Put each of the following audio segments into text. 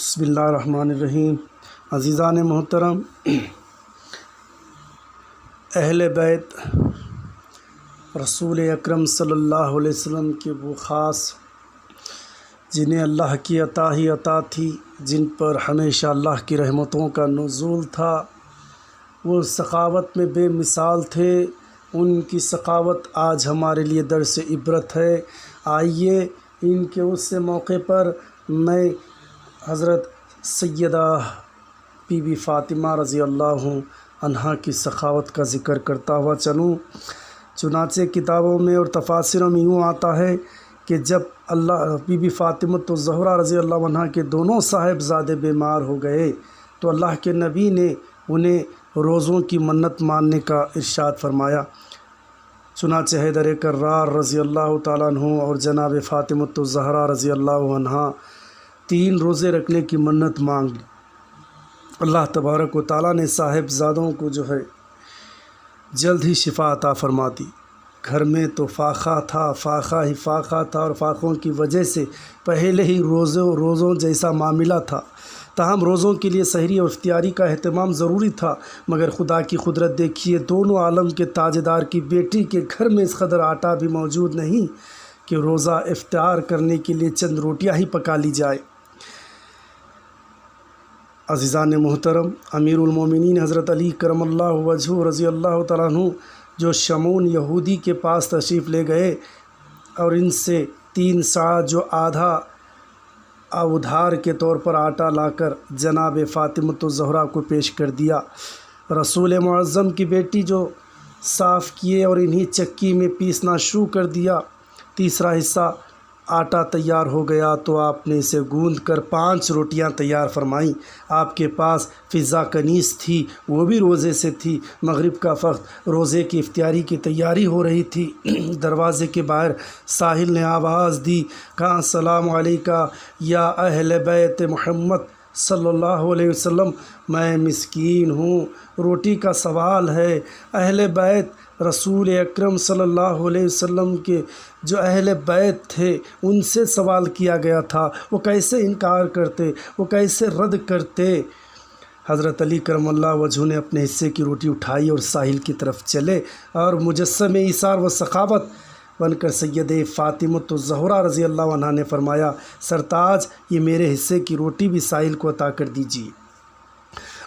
بسم اللہ الرحمن الرحیم۔ عزیزان محترم، اہل بیت رسول اکرم صلی اللہ علیہ وسلم کے وہ خاص جنہیں اللہ کی عطا ہی عطا تھی، جن پر ہمیشہ اللہ کی رحمتوں کا نزول تھا، وہ سخاوت میں بے مثال تھے۔ ان کی سخاوت آج ہمارے لیے درس عبرت ہے۔ آئیے ان کے اس موقع پر میں حضرت سیدہ بی بی فاطمہ رضی اللہ عنہا کی سخاوت کا ذکر کرتا ہوا چلوں۔ چنانچہ کتابوں میں اور تفاسیروں میں یوں آتا ہے کہ جب بی بی فاطمہ الزہرا رضی اللہ عنہا کے دونوں صاحبزادے بیمار ہو گئے تو اللہ کے نبی نے انہیں روزوں کی منت ماننے کا ارشاد فرمایا۔ چنانچہ حیدر کرار رضی اللہ تعالیٰ عنہ اور جناب فاطمہ الزہرا رضی اللہ عنہا 3 روزے رکھنے کی منت مانگ لی۔ اللہ تبارک و تعالیٰ نے صاحبزادوں کو جلد ہی شفا عطا فرما دی۔ گھر میں تو فاقہ تھا، فاقہ ہی فاقہ تھا، اور فاقوں کی وجہ سے پہلے ہی روزوں جیسا معاملہ تھا۔ تاہم روزوں کے لیے سحری اور افطاری کا اہتمام ضروری تھا، مگر خدا کی قدرت دیکھیے، دونوں عالم کے تاجدار کی بیٹی کے گھر میں اس قدر آٹا بھی موجود نہیں کہ روزہ افطار کرنے کے لیے چند روٹیاں ہی پکا لی جائے۔ عزیزان محترم، امیر المومنین حضرت علی کرم اللہ وجہہ رضی اللہ تعالیٰ عنہ جو شمعون یہودی کے پاس تشریف لے گئے اور ان سے 3 ساع جو آدھا ادھار کے طور پر آٹا لا کر جناب فاطمہ الزہرا کو پیش کر دیا۔ رسول معظم کی بیٹی جو صاف کیے اور انہی چکی میں پیسنا شروع کر دیا۔ تیسرا حصہ آٹا تیار ہو گیا تو آپ نے اسے گوندھ کر 5 روٹیاں تیار فرمائیں۔ آپ کے پاس فضا کنیز تھی، وہ بھی روزے سے تھی۔ مغرب کا وقت روزے کی افطاری کی تیاری ہو رہی تھی۔ دروازے کے باہر ساحل نے آواز دی، کہا السلام علیکہ یا اہل بیت محمد صلی اللہ علیہ وسلم، میں مسکین ہوں، روٹی کا سوال ہے۔ اہل بیت رسول اکرم صلی اللہ علیہ وسلم کے جو اہل بیت تھے ان سے سوال کیا گیا تھا، وہ کیسے انکار کرتے، وہ کیسے رد کرتے۔ حضرت علی کرم اللہ وجہہ نے اپنے حصے کی روٹی اٹھائی اور ساحل کی طرف چلے اور مجسم ایثار و سخاوت بن کر سید فاطمہ الزہرا رضی اللہ عنہا نے فرمایا، سرتاج یہ میرے حصے کی روٹی بھی ساحل کو عطا کر دیجیے۔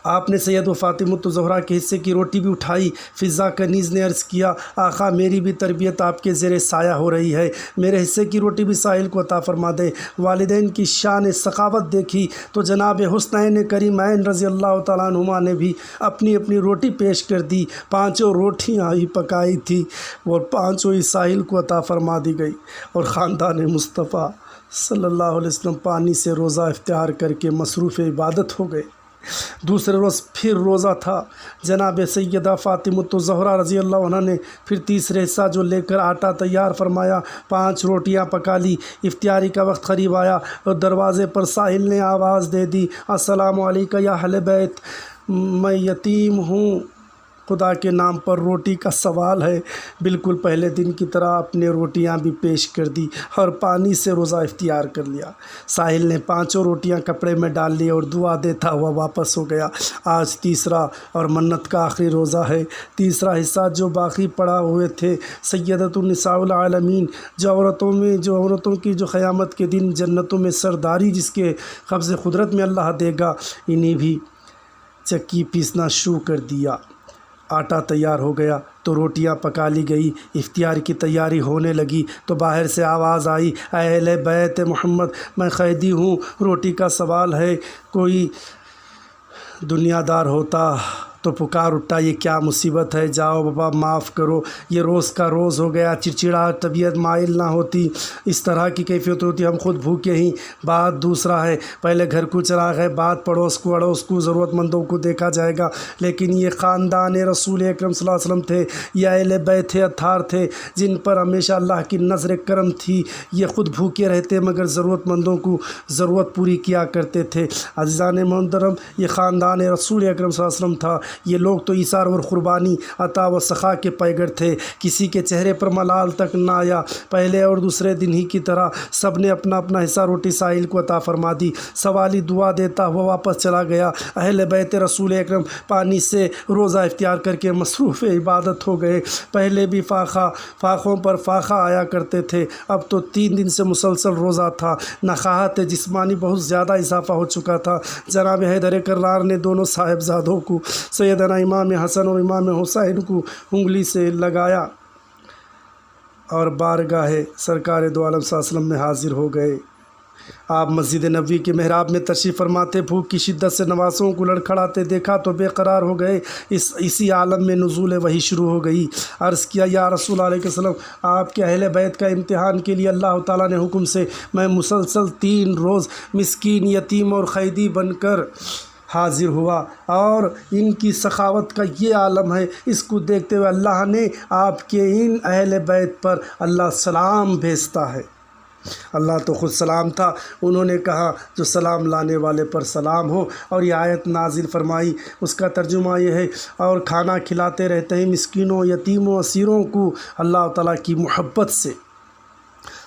آپ نے سید و فاطمہ الزہرا کے حصے کی روٹی بھی اٹھائی۔ فضا کنیز نے عرض کیا، آقا میری بھی تربیت آپ کے زیر سایہ ہو رہی ہے، میرے حصے کی روٹی بھی ساحل کو عطا فرما دے۔ والدین کی شان سخاوت دیکھی تو جناب حسنین کریمین رضی اللہ تعالیٰ عنہما نے بھی اپنی اپنی روٹی پیش کر دی۔ 5 روٹیاں ہی پکائی تھی اور 5 ہی ساحل کو عطا فرما دی گئی، اور خاندان مصطفیٰ صلی اللہ علیہ وسلم پانی سے روزہ افطار کر کے مصروف عبادت ہو گئے۔ دوسرے روز پھر روزہ تھا۔ جناب سیدہ فاطمہ الزہرا رضی اللہ عنہا نے پھر تیسرے حصہ جو لے کر آٹا تیار فرمایا، 5 روٹیاں پکا لی۔ افطاری کا وقت قریب آیا اور دروازے پر ساحل نے آواز دے دی، السلام علیکہ یا اہل بیت، میں یتیم ہوں، خدا کے نام پر روٹی کا سوال ہے۔ بالکل پہلے دن کی طرح اپنے روٹیاں بھی پیش کر دی اور پانی سے روزہ اختیار کر لیا۔ ساحل نے 5 روٹیاں کپڑے میں ڈال لی اور دعا دیتا ہوا واپس ہو گیا۔ آج تیسرا اور منت کا آخری روزہ ہے۔ تیسرا حصہ جو باقی پڑا ہوئے تھے، سیدۃ النساء العالمین، جو عورتوں کی جو قیامت کے دن جنتوں میں سرداری جس کے قبض قدرت میں اللہ دے گا، انہیں بھی چکی پیسنا شروع کر دیا۔ آٹا تیار ہو گیا تو روٹیاں پکا لی گئی۔ افطار کی تیاری ہونے لگی تو باہر سے آواز آئی، اہل بیت محمد، میں قیدی ہوں، روٹی کا سوال ہے۔ کوئی دنیا دار ہوتا تو پکار اٹھتا، یہ کیا مصیبت ہے، جاؤ بابا معاف کرو، یہ روز کا روز ہو گیا، چڑچڑا طبیعت مائل نہ ہوتی، اس طرح کی کیفیت ہوتی، ہم خود بھوکے ہی۔ بات دوسرا ہے، پہلے گھر کو چراغ ہے، بعد پڑوس کو ضرورت مندوں کو دیکھا جائے گا، لیکن یہ خاندان رسول اکرم صلی اللہ علیہ وسلم تھے، یہ اہل بیت اطہار تھے جن پر ہمیشہ اللہ کی نظر کرم تھی۔ یہ خود بھوکے رہتے مگر ضرورت مندوں کو ضرورت پوری کیا کرتے تھے۔ عزیزان محترم، یہ خاندان رسول اکرم صلی اللہ علیہ وسلم تھا۔ یہ لوگ تو ایثار اور قربانی، عطا و سخا کے پیگر تھے، کسی کے چہرے پر ملال تک نہ آیا۔ پہلے اور دوسرے دن ہی کی طرح سب نے اپنا اپنا حصہ روٹی سائل کو عطا فرما دی۔ سوالی دعا دیتا ہوا واپس چلا گیا۔ اہل بیت رسول اکرم پانی سے روزہ اختیار کر کے مصروف عبادت ہو گئے۔ پہلے بھی فاقوں پر فاقہ آیا کرتے تھے، اب تو 3 دن سے مسلسل روزہ تھا۔ نخاہت جسمانی بہت زیادہ اضافہ ہو چکا تھا۔ جناب حیدر کرار نے دونوں صاحبزادوں کو، سیدنا امام حسن اور امام حسین کو انگلی سے لگایا اور بارگاہ سرکار دو عالم صلی اللہ علیہ وسلم میں حاضر ہو گئے۔ آپ مسجد نبوی کے محراب میں تشریف فرماتے، بھوک کی شدت سے نوازوں کو لڑکھڑاتے دیکھا تو بے قرار ہو گئے۔ اسی عالم میں نزول وحی شروع ہو گئی۔ عرض کیا، یا رسول اللہ علیہ وسلم، آپ کے اہل بیت کا امتحان کے لیے اللہ تعالیٰ نے حکم سے میں مسلسل 3 روز مسکین، یتیم اور قیدی بن کر حاضر ہوا، اور ان کی سخاوت کا یہ عالم ہے۔ اس کو دیکھتے ہوئے اللہ نے آپ کے ان اہل بیت پر اللہ سلام بھیجتا ہے۔ اللہ تو خود سلام تھا، انہوں نے کہا جو سلام لانے والے پر سلام ہو، اور یہ آیت نازل فرمائی۔ اس کا ترجمہ یہ ہے، اور کھانا کھلاتے رہتے ہیں مسکینوں، یتیموں، اسیروں کو اللہ تعالیٰ کی محبت سے۔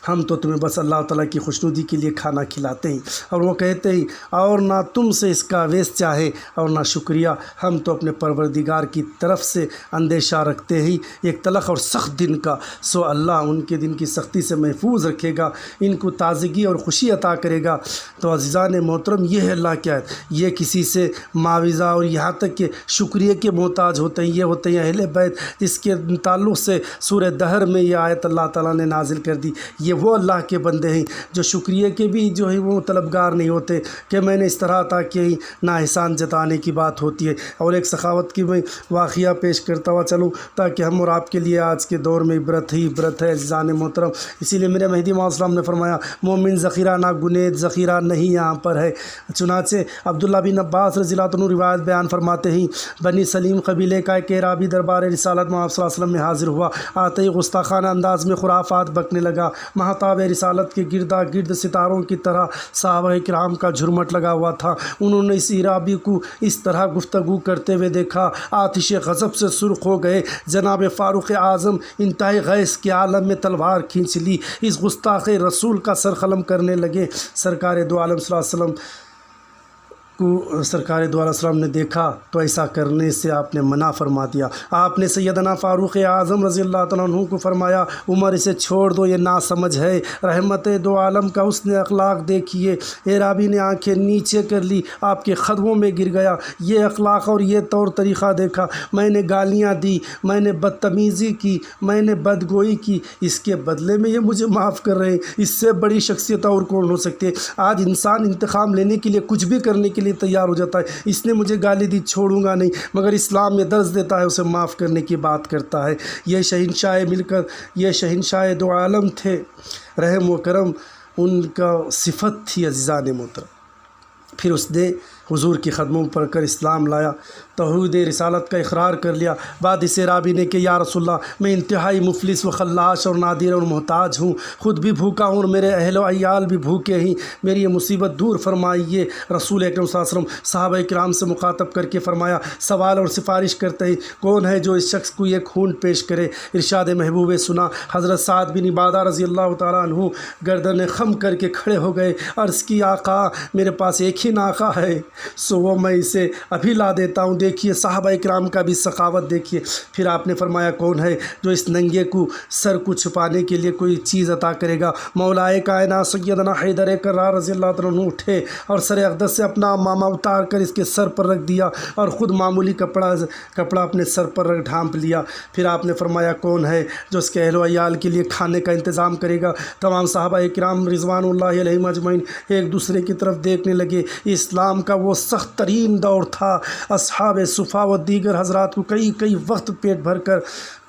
ہم تو تمہیں بس اللہ تعالیٰ کی خوشنودی کے لیے کھانا کھلاتے ہیں، اور وہ کہتے ہیں اور نہ تم سے اس کا عوض چاہے اور نہ شکریہ، ہم تو اپنے پروردگار کی طرف سے اندیشہ رکھتے ہیں ایک تلخ اور سخت دن کا، سو اللہ ان کے دن کی سختی سے محفوظ رکھے گا، ان کو تازگی اور خوشی عطا کرے گا۔ تو عزیزان محترم، یہ ہے اللہ کی آیت۔ یہ کسی سے معاوضہ اور یہاں تک کہ شکریہ کے محتاج ہوتے ہیں، یہ ہوتے ہیں اہل بیت، جس کے تعلق سے سورہ دہر میں یہ آیت اللہ تعالیٰ نے نازل کر دی۔ یہ وہ اللہ کے بندے ہیں جو شکریہ کے بھی جو ہے وہ طلبگار نہیں ہوتے کہ میں نے اس طرح عطا کیا ہی، نہ احسان جتانے کی بات ہوتی ہے۔ اور ایک سخاوت کی میں واقعہ پیش کرتا ہوا چلوں، تاکہ ہم اور آپ کے لیے آج کے دور میں عبرت ہی عبرت ہے عزیزان محترم۔ اسی لیے میرے مہدی موعود السلام نے فرمایا، مومن ذخیرہ نہ گنید ذخیرہ نہیں یہاں پر ہے۔ چنانچہ عبداللہ بن عباس رضی اللہ عنہ روایت بیان فرماتے ہیں، بنی سلیم قبیلے کا ایک اعرابی دربار رسالت محمد صلی اللہ علیہ وسلم میں حاضر ہوا۔ آتے ہی گستاخانہ انداز میں خرافات بکنے لگا۔ مہتاب رسالت کے گردا گرد ستاروں کی طرح صحابہ کرام کا جھرمٹ لگا ہوا تھا۔ انہوں نے اس اعرابی کو اس طرح گفتگو کرتے ہوئے دیکھا، آتش غضب سے سرخ ہو گئے۔ جناب فاروق اعظم انتہائی غیظ کے عالم میں تلوار کھینچ لی، اس گستاخ رسول کا سر قلم کرنے لگے۔ سرکار دو عالم صلی اللہ علیہ وسلم سرکار دو علیہ وسلم نے دیکھا تو ایسا کرنے سے آپ نے منع فرما دیا۔ آپ نے سیدنا فاروق اعظم رضی اللہ تعالیٰ عنہ کو فرمایا، عمر اسے چھوڑ دو، یہ ناسمجھ ہے۔ رحمت دو عالم کا اس نے اخلاق دیکھیے۔ اعرابی نے آنکھیں نیچے کر لی، آپ کے قدموں میں گر گیا۔ یہ اخلاق اور یہ طور طریقہ دیکھا، میں نے گالیاں دی، میں نے بدتمیزی کی، میں نے بدگوئی کی، اس کے بدلے میں یہ مجھے معاف کر رہے ہیں۔ اس سے بڑی شخصیت اور کون ہو سکتی ہے؟ آج انسان انتقام لینے کے لیے کچھ بھی کرنے کے لیے تیار ہو جاتا ہے۔ اس نے مجھے گالی دی، چھوڑوں گا نہیں، مگر اسلام یہ درس دیتا ہے، اسے معاف کرنے کی بات کرتا ہے۔ یہ شہنشاہ مل کر یہ شہنشاہ دو عالم تھے، رحم و کرم ان کا صفت تھی عزیزان محترم۔ پھر اس نے حضور کی خدموں پر کر اسلام لایا، توحید رسالت کا اقرار کر لیا۔ بعد اس اعرابی نے کہ یا رسول اللہ، میں انتہائی مفلس و خلاش اور نادر اور محتاج ہوں، خود بھی بھوکا ہوں اور میرے اہل و عیال بھی بھوکے ہیں، میری یہ مصیبت دور فرمائیے۔ رسول اکرم صلی اللہ علیہ وسلم صحابہ کرام سے مخاطب کر کے فرمایا، سوال اور سفارش کرتے ہیں، کون ہے جو اس شخص کو یہ خون پیش کرے؟ ارشاد محبوب سنا، حضرت سعد بن عبادہ رضی اللہ تعالیٰ عنہ گردن خم کر کے کھڑے ہو گئے، عرض کی آقا میرے پاس ایک ہی ناقہ ہے، سو وہ میں اسے ابھی لا دیتا ہوں۔ دیکھیے صحابہ کرام کا بھی سخاوت دیکھیے۔ پھر آپ نے فرمایا، کون ہے جو اس ننگے کو سر کو چھپانے کے لیے کوئی چیز عطا کرے گا؟ مولائے کائنات سیدنا حیدر کرار رضی اللہ عنہ اٹھے اور سر اقدس سے اپنا امامہ اتار کر اس کے سر پر رکھ دیا، اور خود معمولی کپڑا اپنے سر پر رکھ ڈھانپ لیا۔ پھر آپ نے فرمایا، کون ہے جو اس کے اہل و عیال کے لیے کھانے کا انتظام کرے گا؟ تمام صحابہ کرام رضوان اللہ علیہم اجمعین ایک دوسرے کی طرف دیکھنے لگے۔ اسلام کا وہ سخت ترین دور تھا، اصحاب صفا و دیگر حضرات کو کئی وقت پیٹ بھر کر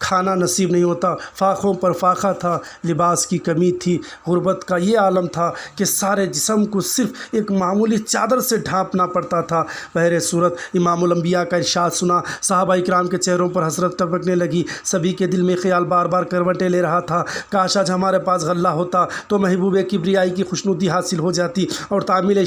کھانا نصیب نہیں ہوتا، فاقوں پر فاقہ تھا، لباس کی کمی تھی، غربت کا یہ عالم تھا کہ سارے جسم کو صرف ایک معمولی چادر سے ڈھانپنا پڑتا تھا۔ بہر صورت امام الانبیاء کا ارشاد سنا، صحابہ کرام کے چہروں پر حسرت ٹپکنے لگی، سبھی کے دل میں خیال بار بار کروٹیں لے رہا تھا، کاش آج ہمارے پاس غلہ ہوتا تو محبوب کبریائی کی خوشنودی حاصل ہو جاتی اور تعمیل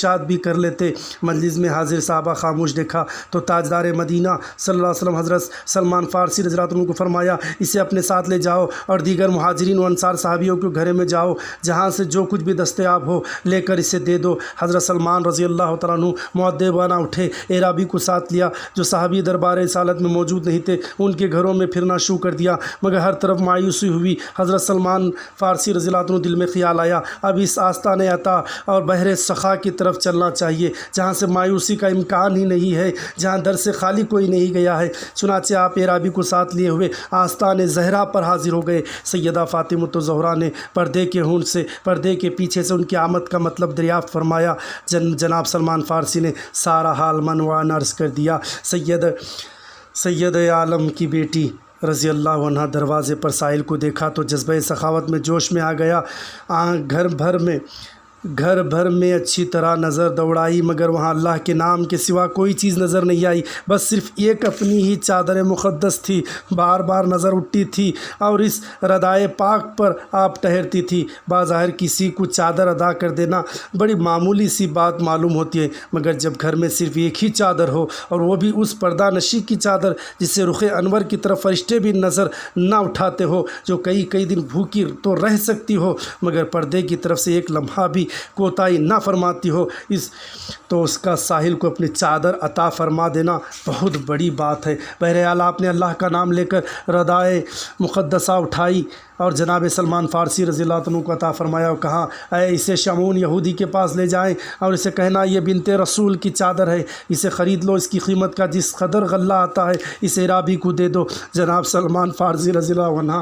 ارشاد بھی کر لیتے۔ مجلس میں حاضر صحابہ خاموش دیکھا تو تاجدار مدینہ صلی اللہ علیہ وسلم حضرت سلمان فارسی رضی اللہ عنہ کو فرمایا اسے اپنے ساتھ لے جاؤ اور دیگر مہاجرین و انصار صحابیوں کے گھر میں جاؤ، جہاں سے جو کچھ بھی دستیاب ہو لے کر اسے دے دو۔ حضرت سلمان رضی اللہ تعالیٰ عنہ مؤدبانہ اٹھے، اعرابی کو ساتھ لیا جو صحابی دربار رسالت میں موجود نہیں تھے، ان کے گھروں میں پھرنا شروع کر دیا، مگر ہر طرف مایوسی ہوئی۔ حضرت سلمان فارسی رضی اللہ عنہ دل میں خیال آیا اب اس آستان عطا اور بحر سخا کی طرف چلنا چاہیے، جہاں سے مایوسی کا امکان ہی نہیں ہے، جہاں در سے خالی کوئی نہیں گیا ہے۔ چنانچہ آپ اعرابی کو ساتھ لیے ہوئے آستان زہرا پر حاضر ہو گئے۔ سیدہ فاطمہ الزہرا نے پردے کے پیچھے سے ان کی آمد کا مطلب دریافت فرمایا۔ جناب سلمان فارسی نے سارا حال منوان عرض کر دیا۔ سید عالم کی بیٹی رضی اللہ عنہ دروازے پر ساحل کو دیکھا تو جذبہ سخاوت میں جوش میں آ گیا۔ گھر بھر میں اچھی طرح نظر دوڑائی مگر وہاں اللہ کے نام کے سوا کوئی چیز نظر نہیں آئی، بس صرف ایک اپنی ہی چادر مقدس تھی، بار بار نظر اٹھتی تھی اور اس ردائے پاک پر آپ ٹہرتی تھی۔ بظاہر کسی کو چادر ادا کر دینا بڑی معمولی سی بات معلوم ہوتی ہے، مگر جب گھر میں صرف ایک ہی چادر ہو اور وہ بھی اس پردہ نشی کی چادر جس سے رخ انور کی طرف فرشتے بھی نظر نہ اٹھاتے ہو، جو کئی دن بھوکی تو رہ سکتی ہو مگر پردے کی طرف سے ایک لمحہ بھی کوتاہی نہ فرماتی ہو، تو اس کا ساحل کو اپنی چادر عطا فرما دینا بہت بڑی بات ہے۔ بہرحال آپ نے اللہ کا نام لے کر ردائے مقدسہ اٹھائی اور جناب سلمان فارسی رضی اللہ عنہ کو عطا فرمایا اور کہا اے اسے شمعون یہودی کے پاس لے جائیں اور اسے کہنا یہ بنت رسول کی چادر ہے، اسے خرید لو، اس کی قیمت کا جس قدر غلہ آتا ہے اس اعرابی کو دے دو۔ جناب سلمان فارسی رضی اللہ عنہ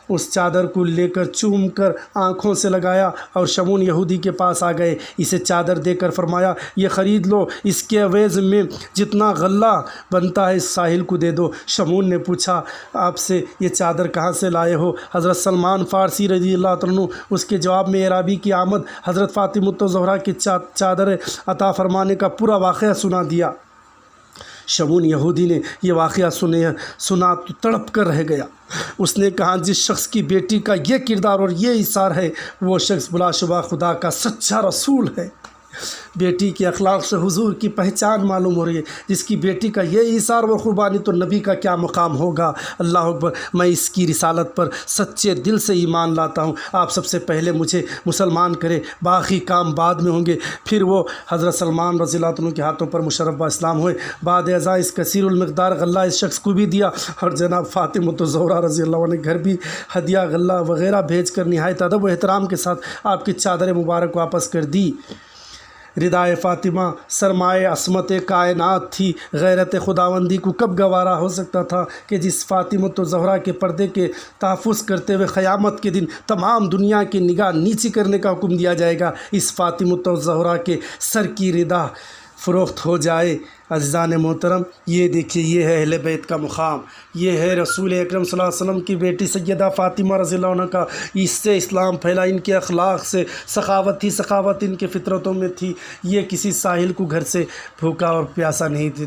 اس چادر کو لے کر چوم کر آنکھوں سے لگایا اور شمعون یہودی کے پاس آ گئے، اسے چادر دے کر فرمایا یہ خرید لو، اس کے عوض میں جتنا غلہ بنتا ہے اس ساحل کو دے دو۔ شمعون نے پوچھا آپ سے یہ چادر کہاں سے لائے ہو؟ حضرت سلمان فارسی رضی اللہ عنہ اس کے جواب میں اعرابی کی آمد، حضرت فاطمہ الزہرا کی چادر عطا فرمانے کا پورا واقعہ سنا دیا۔ شمعون یہودی نے یہ واقعہ سنا تو تڑپ کر رہ گیا۔ اس نے کہا جس شخص کی بیٹی کا یہ کردار اور یہ ایثار ہے وہ شخص بلا شبہ خدا کا سچا رسول ہے۔ بیٹی کے اخلاق سے حضور کی پہچان معلوم ہو رہی ہے، جس کی بیٹی کا یہ ایثار و قربانی تو نبی کا کیا مقام ہوگا۔ اللہ اکبر، میں اس کی رسالت پر سچے دل سے ایمان لاتا ہوں۔ آپ سب سے پہلے مجھے مسلمان کرے، باقی کام بعد میں ہوں گے۔ پھر وہ حضرت سلمان رضی اللہ عنہ کے ہاتھوں پر مشرف با اسلام ہوئے۔ بعد ازاں اس کثیر المقدار غلہ اس شخص کو بھی دیا اور جناب فاطمہ الزہرا رضی اللہ عنہ گھر بھی ہدیہ غلہ وغیرہ بھیج کر نہایت ادب و احترام کے ساتھ آپ کی چادر مبارک واپس کر دی۔ ردائے فاطمہ سرمائے عصمت کائنات تھی، غیرت خداوندی کو کب گوارا ہو سکتا تھا کہ جس فاطمہ الزہرا کے پردے کے تحفظ کرتے ہوئے قیامت کے دن تمام دنیا کی نگاہ نیچی کرنے کا حکم دیا جائے گا، اس فاطمہ الزہرا کے سر کی ردا فروخت ہو جائے۔ عزیزان محترم، یہ دیکھیے یہ ہے اہل بیت کا مقام، یہ ہے رسول اکرم صلی اللہ علیہ وسلم کی بیٹی سیدہ فاطمہ رضی اللہ عنہ کا، اس سے اسلام پھیلا، ان کے اخلاق سے سخاوت ہی سخاوت ان کے فطرتوں میں تھی۔ یہ کسی ساحل کو گھر سے بھوکا اور پیاسا نہیں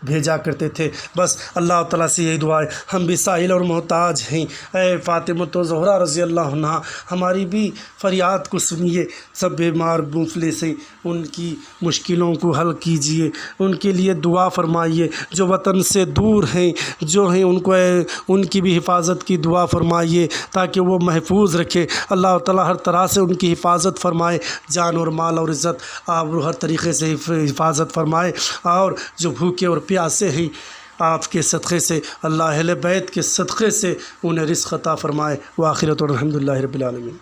بھیجا کرتے تھے۔ بس اللہ تعالیٰ سے یہی دعا ہے ہم بھی ساحل اور محتاج ہیں، اے فاطمہ الزہرا رضی اللہ عنہ ہماری بھی فریاد کو سنیے، سب بیمار بوفلے سے ان کی مشکلوں کو حل کیجیے، ان کے لیے دعا فرمائیے، جو وطن سے دور ہیں جو ہیں ان کی بھی حفاظت کی دعا فرمائیے تاکہ وہ محفوظ رکھے۔ اللہ تعالیٰ ہر طرح سے ان کی حفاظت فرمائے، جان اور مال اور عزت آبرو ہر طریقے سے حفاظت فرمائے، اور جو بھوکے اور پیاسے ہیں آپ کے صدقے سے، اللہ اہل بیت کے صدقے سے انہیں رزق عطا فرمائے۔ وآخرۃ الحمدللہ رب العالمین۔